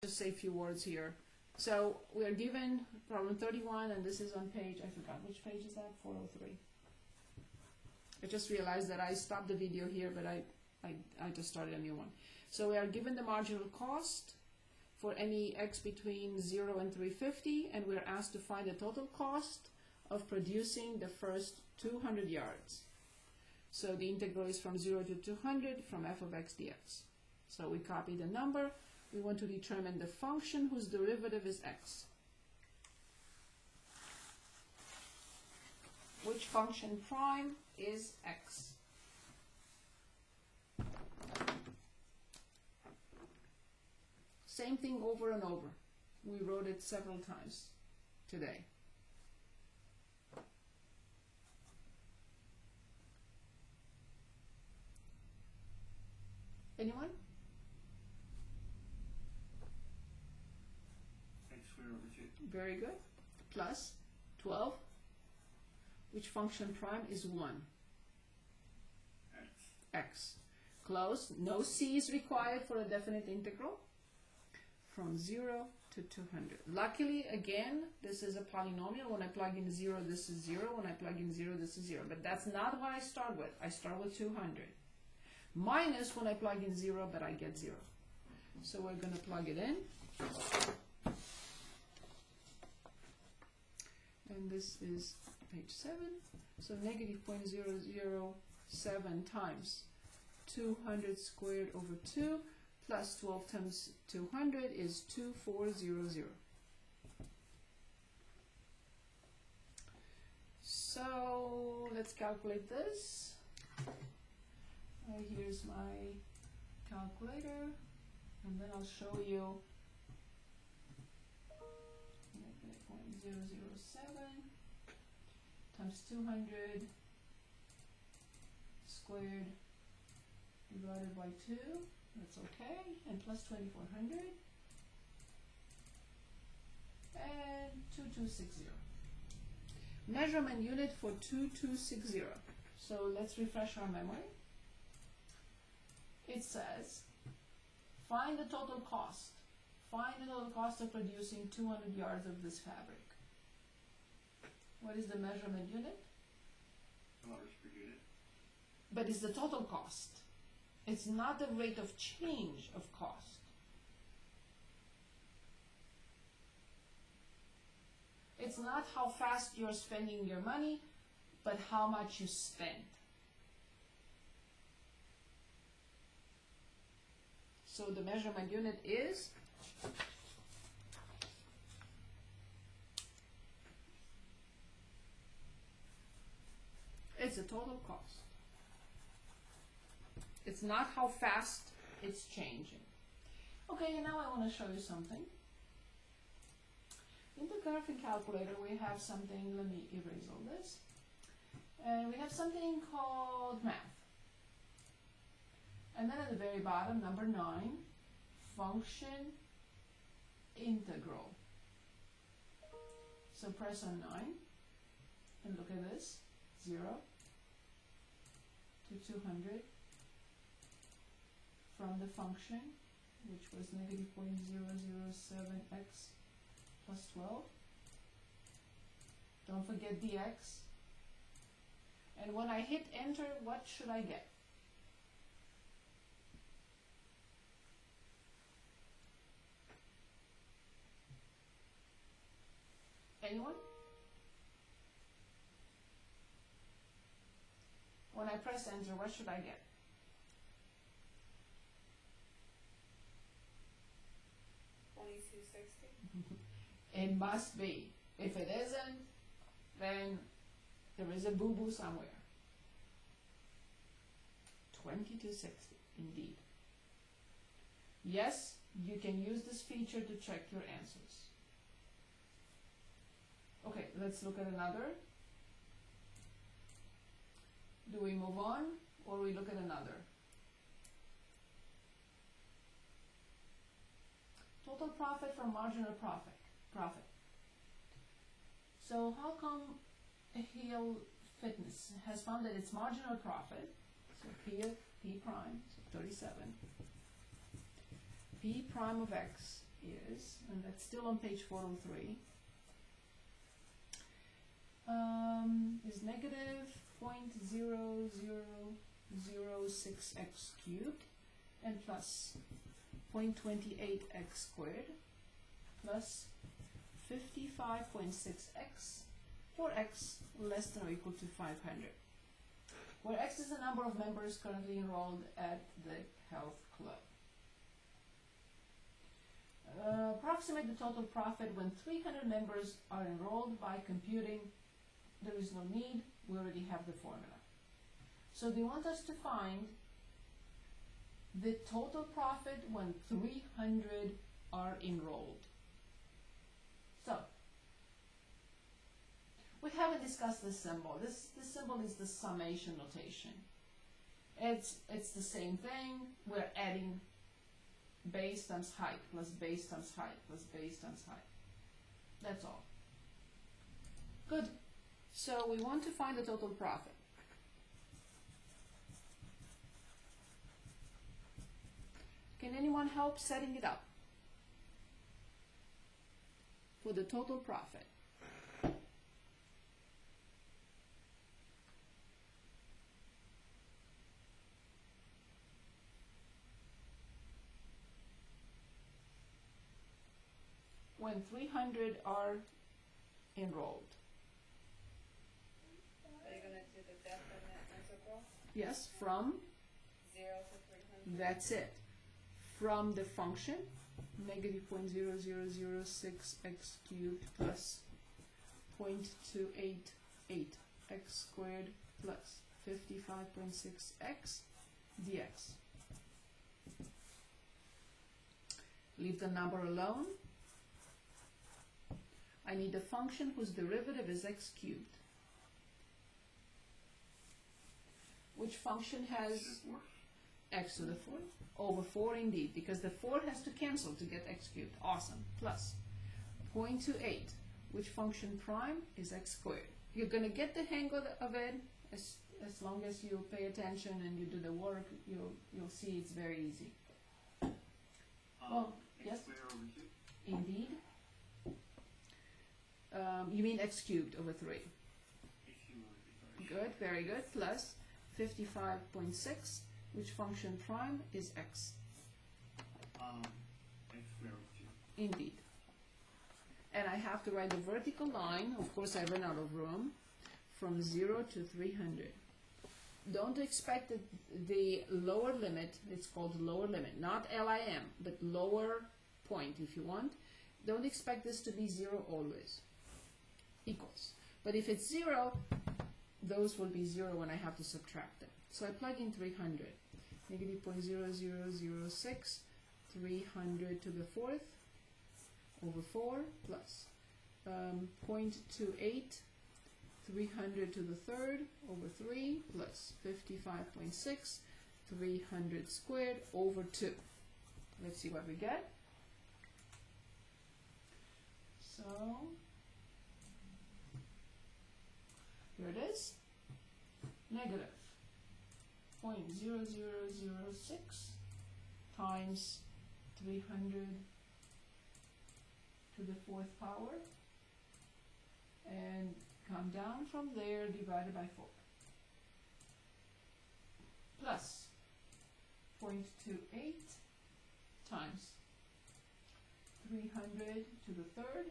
just say a few words here. So we are given problem 31, and this is on page, I forgot which page is that, 403. I just realized that I stopped the video here, but I just started a new one. So we are given the marginal cost for any x between 0 and 350, and we're asked to find the total cost of producing the first 200 yards. So the integral is from 0 to 200 from f of x dx. So we copy the number. We want to determine the function whose derivative is x. Which function prime is x? Same thing over and over. We wrote it several times today. Anyone? X squared over 2. Very good. Plus 12. Which function prime is 1? X. X. Close. No c is required for a definite integral. From 0 to 200. Luckily, again, this is a polynomial. When I plug in 0, this is 0. When I plug in 0, this is 0. But that's not what I start with. I start with 200. Minus when I plug in 0, but I get 0. So we're going to plug it in. And this is page 7. So negative 0.007 times 200 squared over 2 plus 12 times 200 is 2400. So let's calculate this. Here's my calculator, and then I'll show you negative 0.007 times 200 squared divided by 2. That's okay, and plus 2400 and 2260. Measurement unit for 2260. So let's refresh our memory. It says find the total cost. Find the total cost of producing 200 yards of this fabric. What is the measurement unit? Dollars per unit. But it's the total cost. It's not the rate of change of cost. It's not how fast you're spending your money, but how much you spend. So the measurement unit is it's the total cost. It's not how fast it's changing. Okay, now I want to show you something. In the graphing calculator, we have something, let me erase all this. And we have something called math. And then at the very bottom, number 9, function integral. So press on 9, and look at this, 0 to 200. From the function, which was negative 0.007x plus 12. Don't forget the x. And when I hit enter, what should I get? Anyone? When I press enter, what should I get? It must be. If it isn't, then there is a boo-boo somewhere. 2260, indeed. Yes, you can use this feature to check your answers. Okay, let's look at another. Do we move on, or we look at another? Total profit from marginal profit. So how come Heal Fitness has found that its marginal profit, so P prime, so 37, P prime of x is, and that's still on page 403, is negative 0.0006x cubed and plus 0.28x squared plus 55.6x for x less than or equal to 500, where x is the number of members currently enrolled at the health club. Approximate the total profit when 300 members are enrolled by computing. There is no need, we already have the formula. So they want us to find the total profit when 300 are enrolled. So, we haven't discussed this symbol. This symbol is the summation notation. It's the same thing. We're adding base times height plus base times height plus base times height. That's all. Good. So we want to find the total profit. Can anyone help setting it up for the total profit? When 300 are enrolled. Are you going to do the definite interval? Yes, from 0 to 300? that's it. From the function negative 0.0006x cubed plus 0.288x squared plus 55.6x dx. Leave the number alone. I need a function whose derivative is x cubed. Which function has x to the 4? Over 4 indeed, because the 4 has to cancel to get x cubed. Awesome. Plus 0.28, which function prime is x squared. You're going to get the hang of it as long as you pay attention and you do the work. You'll see it's very easy. Well, yes? X squared over 2? Indeed. You mean x cubed over 3. X cubed over 3, sorry. Good, very good. Plus 55.6, which function prime is x. X squared over 2. Indeed. And I have to write the vertical line. Of course, I ran out of room. From 0 to 300. Don't expect that the lower limit, it's called lower limit, not LIM, but lower point if you want. Don't expect this to be 0 always. Equals. But if it's 0, those will be 0 when I have to subtract them. So I plug in 300. Negative 0.0006, 300 to the 4th, over 4, plus 0.28, 300 to the 3rd, over 3, plus 55.6, 300 squared, over 2. Let's see what we get. So, here it is, negative 0.0006 times 300 to the 4th power, and come down from there divided by 4, plus 0.28 times 300 to the 3rd,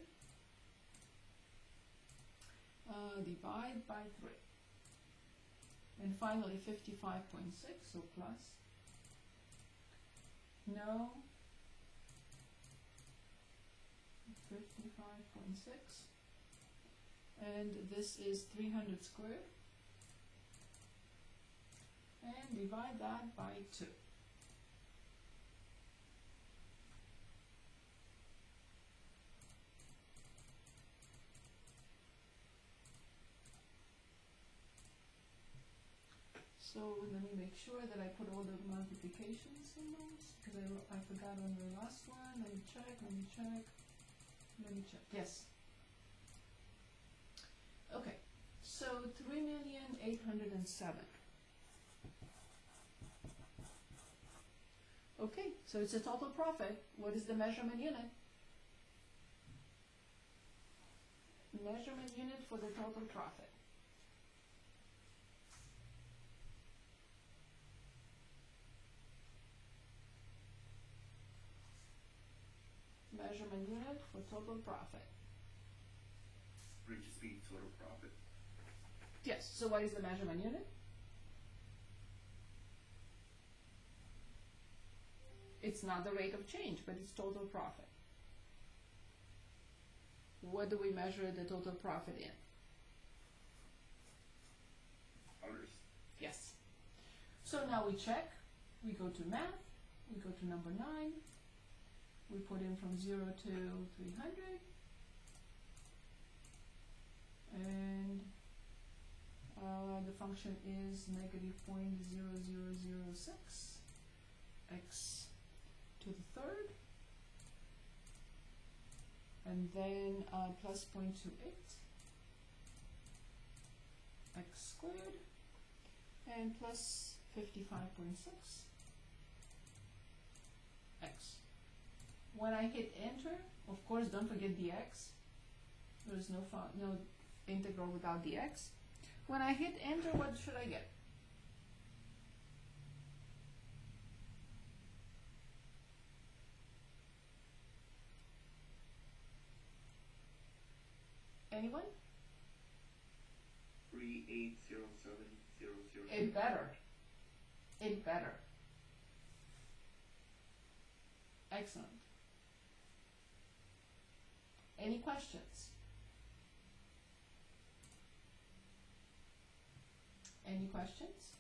divide by 3. And finally 55.6, so plus, no, 55.6, and this is 300 squared, and divide that by 2. So let me make sure that I put all the multiplication symbols, because I forgot on the last one. Let me check. Yes. Okay, so 3,807,000. Okay, so it's a total profit. What is the measurement unit? measurement unit for the total profit. Measurement unit for total profit. Would just be total profit. Yes, so what is the measurement unit? It's not the rate of change, but it's total profit. What do we measure the total profit in? Others. Yes. So now we check, we go to math, we go to number 9, we put in from 0 to 300, and the function is negative 0.0006 x to the third, and then plus 0.28 x squared, and plus 55.6 x. When I hit enter, of course don't forget the x. There is no integral without the x. When I hit enter, what should I get? Anyone? 380700. It better. It better. Excellent. Any questions? Any questions?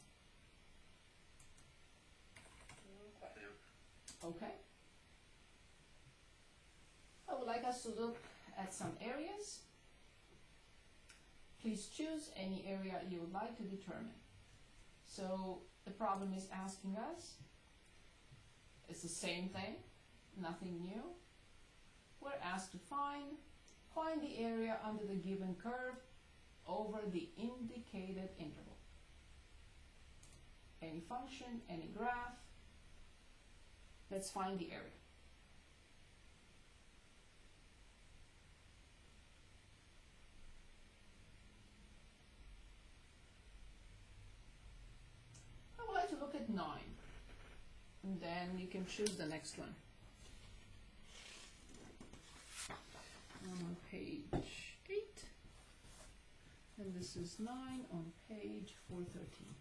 No question. Okay. I would like us to look at some areas. Please choose any area you would like to determine. So the problem is asking us, it's the same thing, nothing new. We're asked to find the area under the given curve over the indicated interval. Any function, any graph. Let's find the area. I would like to look at 9, and then you can choose the next one. I'm on page 8, and this is 9 on page 413.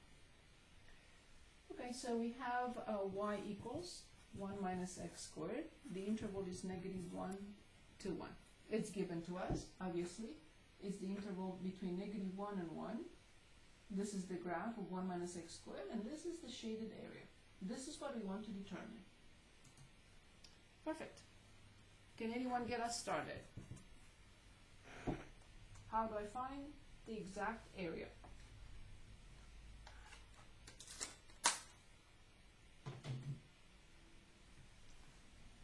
Okay, so we have y equals 1 minus x squared. The interval is negative 1 to 1. It's given to us, obviously. It's the interval between negative 1 and 1. This is the graph of 1 minus x squared, and this is the shaded area. This is what we want to determine. Perfect. Can anyone get us started? How do I find the exact area?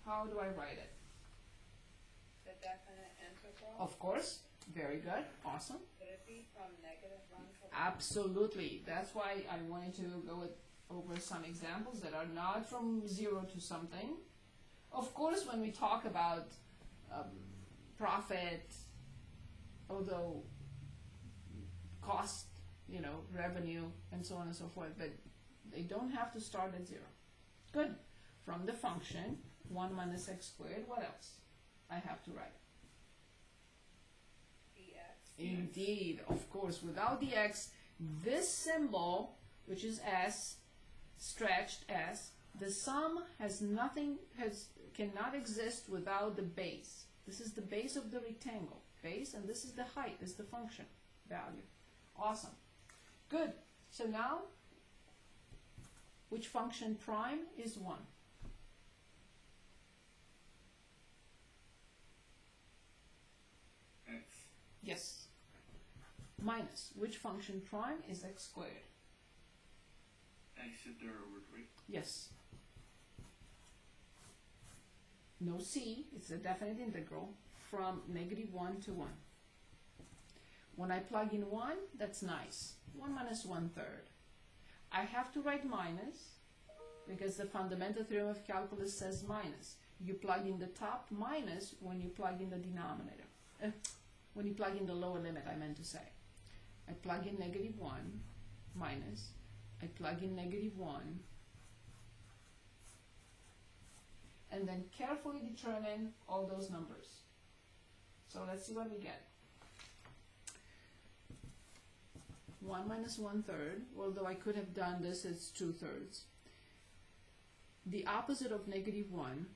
How do I write it? The definite integral, Of course. Very good. Awesome. would it be from negative 1 to 1? Absolutely. That's why I wanted to go over some examples that are not from 0 to something. Of course, when we talk about profit, although cost, revenue, and so on and so forth, but they don't have to start at 0. Good. From the function, 1 minus x squared, what else? I have to write. dx. Indeed, of course. Without the x, this symbol, which is s, stretched s, the sum cannot exist without the base. This is the base of the rectangle. Base, and this is the height, this is the function value. Awesome. Good. So now, which function prime is 1? X. Yes. Minus, which function prime is x squared? X to the third over 3. Yes. No c, it's a definite integral from negative 1 to 1. When I plug in 1, that's nice. 1 minus 1/3. I have to write minus because the fundamental theorem of calculus says minus. You plug in the top minus when you plug in the denominator. when you plug in the lower limit, I meant to say. I plug in negative 1 minus, I plug in negative 1, and then carefully determine all those numbers. So let's see what we get. 1 minus 1/3, although I could have done this as 2/3. The opposite of negative 1.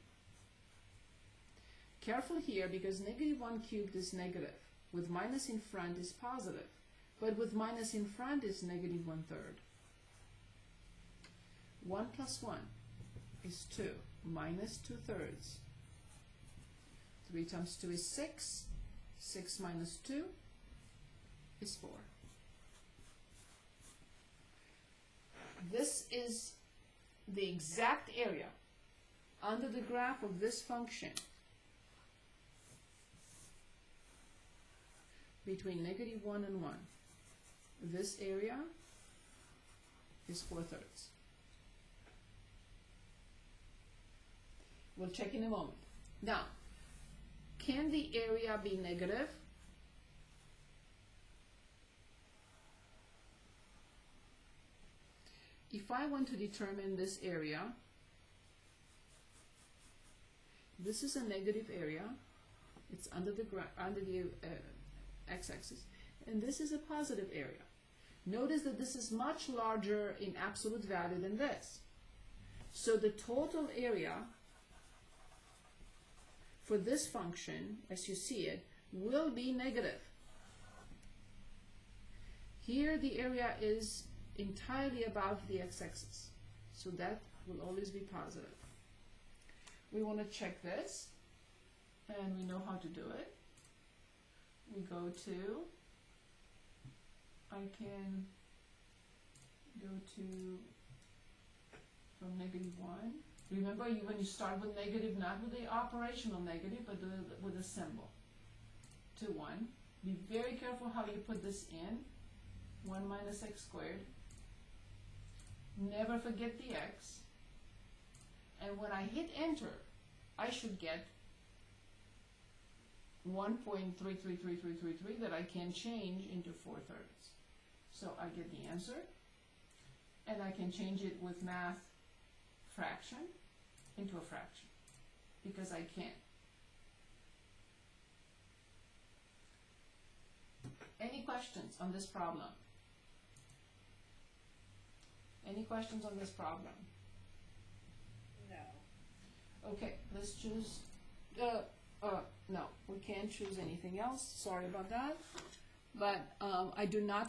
Careful here, because negative 1 cubed is negative. With minus in front is positive. But with minus in front is negative 1/3. 1 plus 1 is 2, minus 2/3. 3 times 2 is 6. 6 minus 2 is 4. This is the exact area under the graph of this function between negative 1 and 1. This area is 4/3. We'll check in a moment. Now, can the area be negative? If I want to determine this area, this is a negative area. It's under the x-axis, and this is a positive area. Notice that this is much larger in absolute value than this. So the total area for this function, as you see it, will be negative. Here the area is entirely above the x-axis, so that will always be positive. We want to check this, and we know how to do it. We go to, I can go to from negative 1. Remember, when you start with negative, not with the operational negative, but with a symbol. To 1. Be very careful how you put this in. 1 minus x squared. Never forget the x. And when I hit enter, I should get 1.333333 that I can change into 4/3. So I get the answer, and I can change it with math fraction into a fraction, because I can. Any questions on this problem? Any questions on this problem? No. Okay, let's choose, no, we can't choose anything else, sorry about that. But I do not